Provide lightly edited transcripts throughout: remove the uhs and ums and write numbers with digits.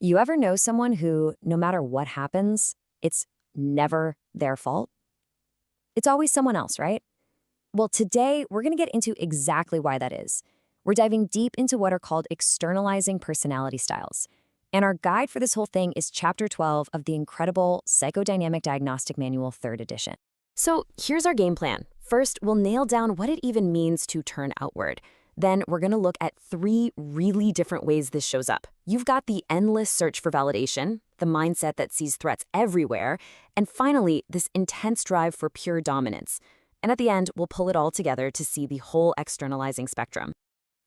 You ever know someone who, no matter what happens, it's never their fault? It's always someone else, right? Well, today we're going to get into exactly why that is. We're diving deep into what are called externalizing personality styles. And our guide for this whole thing is Chapter 12 of the incredible Psychodynamic Diagnostic Manual, 3rd edition. So here's our game plan. First, we'll nail down what it even means to turn outward. Then we're going to look at 3 really different ways this shows up. You've got the endless search for validation, the mindset that sees threats everywhere, and finally, this intense drive for pure dominance. And at the end, we'll pull it all together to see the whole externalizing spectrum.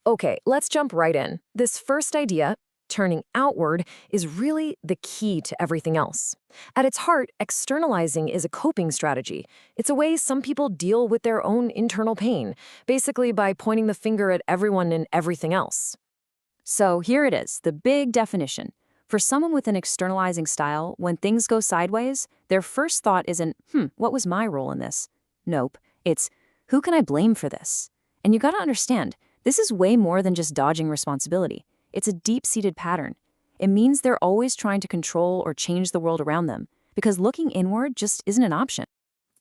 Okay, let's jump right in. This first idea, turning outward, is really the key to everything else. At its heart, externalizing is a coping strategy. It's a way some people deal with their own internal pain, basically by pointing the finger at everyone and everything else. So here it is, the big definition. For someone with an externalizing style, when things go sideways, their first thought isn't, what was my role in this? Nope, it's, who can I blame for this? And you gotta understand, this is way more than just dodging responsibility. It's a deep-seated pattern. It means they're always trying to control or change the world around them, because looking inward just isn't an option.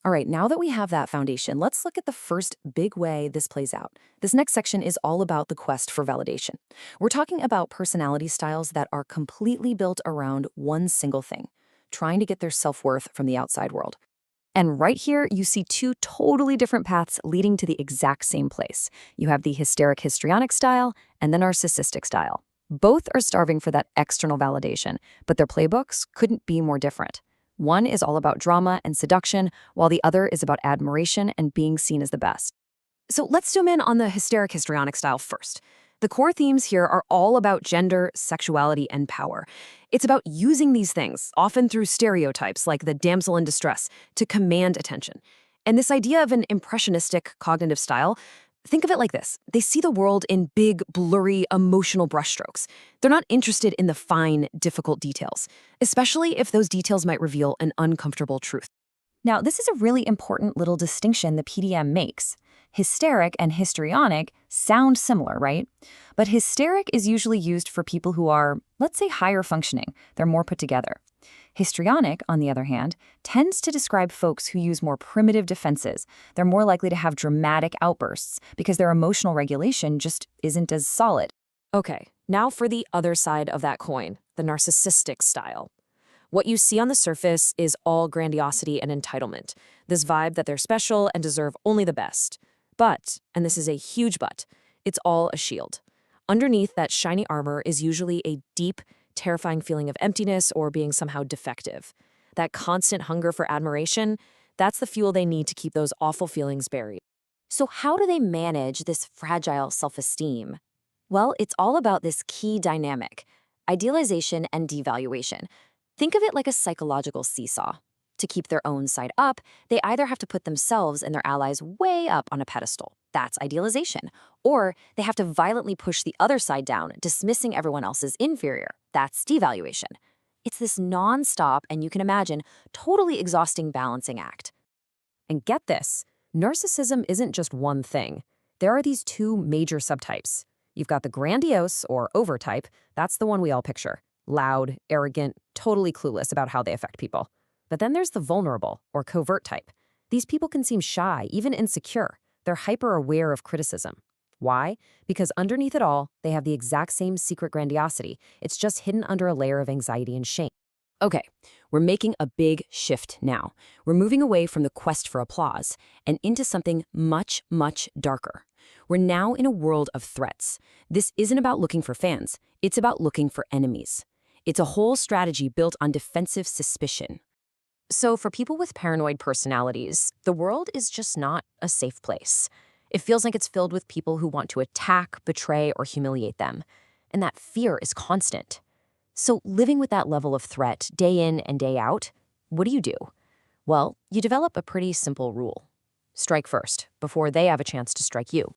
All right, now that we have that foundation, let's look at the first big way this plays out. This next section is all about the quest for validation. We're talking about personality styles that are completely built around one single thing, trying to get their self-worth from the outside world. And right here, you see 2 totally different paths leading to the exact same place. You have the hysteric histrionic style and the narcissistic style. Both are starving for that external validation, but their playbooks couldn't be more different. One is all about drama and seduction, while the other is about admiration and being seen as the best. So let's zoom in on the hysteric histrionic style first. The core themes here are all about gender, sexuality, and power. It's about using these things, often through stereotypes like the damsel in distress, to command attention. And this idea of an impressionistic cognitive style, think of it like this. They see the world in big, blurry, emotional brushstrokes. They're not interested in the fine, difficult details, especially if those details might reveal an uncomfortable truth. Now, this is a really important little distinction the PDM makes. Hysteric and histrionic sound similar, right? But hysteric is usually used for people who are, let's say, higher functioning. They're more put together. Histrionic, on the other hand, tends to describe folks who use more primitive defenses. They're more likely to have dramatic outbursts because their emotional regulation just isn't as solid. Okay, now for the other side of that coin, the narcissistic style. What you see on the surface is all grandiosity and entitlement, this vibe that they're special and deserve only the best. But, and this is a huge but, it's all a shield. Underneath that shiny armor is usually a deep, terrifying feeling of emptiness or being somehow defective. That constant hunger for admiration, that's the fuel they need to keep those awful feelings buried. So how do they manage this fragile self-esteem? Well, it's all about this key dynamic, idealization and devaluation. Think of it like a psychological seesaw. To keep their own side up, they either have to put themselves and their allies way up on a pedestal. That's idealization. Or they have to violently push the other side down, dismissing everyone else as inferior. That's devaluation. It's this non-stop, and you can imagine, totally exhausting balancing act. And get this, narcissism isn't just one thing. There are these 2 major subtypes. You've got the grandiose, or overtype. That's the one we all picture. Loud, arrogant, totally clueless about how they affect people. But then there's the vulnerable, or covert type. These people can seem shy, even insecure. They're hyper-aware of criticism. Why? Because underneath it all, they have the exact same secret grandiosity. It's just hidden under a layer of anxiety and shame. Okay, we're making a big shift now. We're moving away from the quest for applause and into something much, much darker. We're now in a world of threats. This isn't about looking for fans. It's about looking for enemies. It's a whole strategy built on defensive suspicion. So for people with paranoid personalities, the world is just not a safe place. It feels like it's filled with people who want to attack, betray, or humiliate them. And that fear is constant. So living with that level of threat day in and day out, what do? Well, you develop a pretty simple rule. Strike first, before they have a chance to strike you.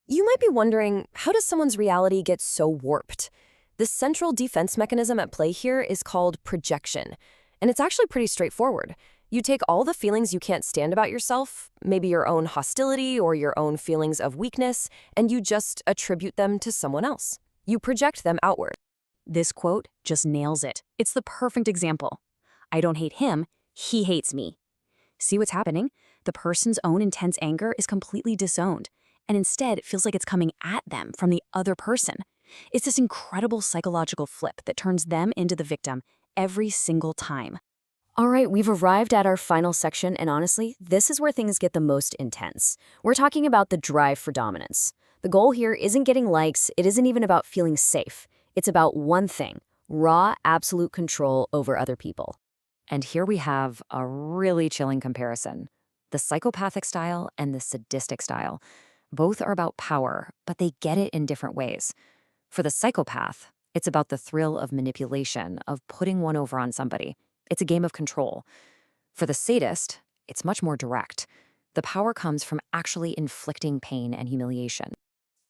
You might be wondering, how does someone's reality get so warped? The central defense mechanism at play here is called projection. And it's actually pretty straightforward. You take all the feelings you can't stand about yourself, maybe your own hostility or your own feelings of weakness, and you just attribute them to someone else. You project them outward. This quote just nails it. It's the perfect example. I don't hate him, he hates me. See what's happening? The person's own intense anger is completely disowned, and instead it feels like it's coming at them from the other person. It's this incredible psychological flip that turns them into the victim every single time. All right, we've arrived at our final section, and honestly, this is where things get the most intense. We're talking about the drive for dominance. The goal here isn't getting likes, it isn't even about feeling safe. It's about one thing: raw, absolute control over other people. And here we have a really chilling comparison. The psychopathic style and the sadistic style. Both are about power, but they get it in different ways. For the psychopath, it's about the thrill of manipulation, of putting one over on somebody. It's a game of control. For the sadist, it's much more direct. The power comes from actually inflicting pain and humiliation.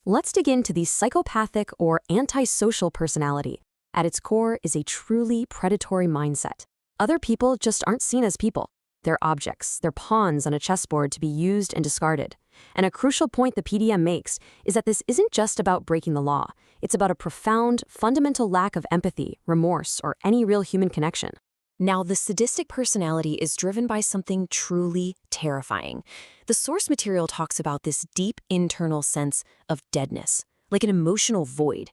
Let's dig into the psychopathic or antisocial personality. At its core is a truly predatory mindset. Other people just aren't seen as people. They're objects, they're pawns on a chessboard to be used and discarded. And a crucial point the PDM makes is that this isn't just about breaking the law. It's about a profound, fundamental lack of empathy, remorse, or any real human connection. Now, the sadistic personality is driven by something truly terrifying. The source material talks about this deep internal sense of deadness, like an emotional void.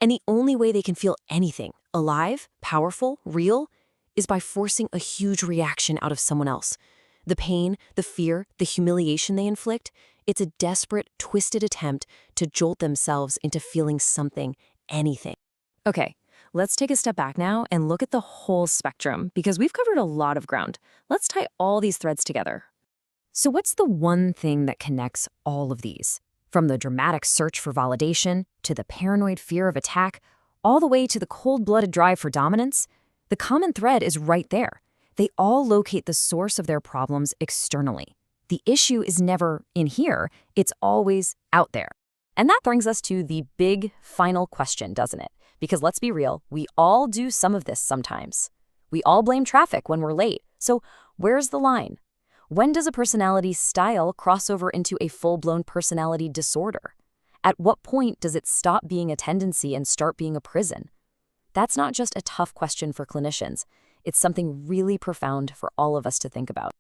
And the only way they can feel anything, alive, powerful, real, is by forcing a huge reaction out of someone else. The pain, the fear, the humiliation they inflict, it's a desperate, twisted attempt to jolt themselves into feeling something, anything. Okay. Let's take a step back now and look at the whole spectrum, because we've covered a lot of ground. Let's tie all these threads together. So what's the one thing that connects all of these? From the dramatic search for validation, to the paranoid fear of attack, all the way to the cold-blooded drive for dominance, the common thread is right there. They all locate the source of their problems externally. The issue is never in here, it's always out there. And that brings us to the big final question, doesn't it? Because let's be real, we all do some of this sometimes. We all blame traffic when we're late. So where's the line? When does a personality style cross over into a full-blown personality disorder? At what point does it stop being a tendency and start being a prison? That's not just a tough question for clinicians. It's something really profound for all of us to think about.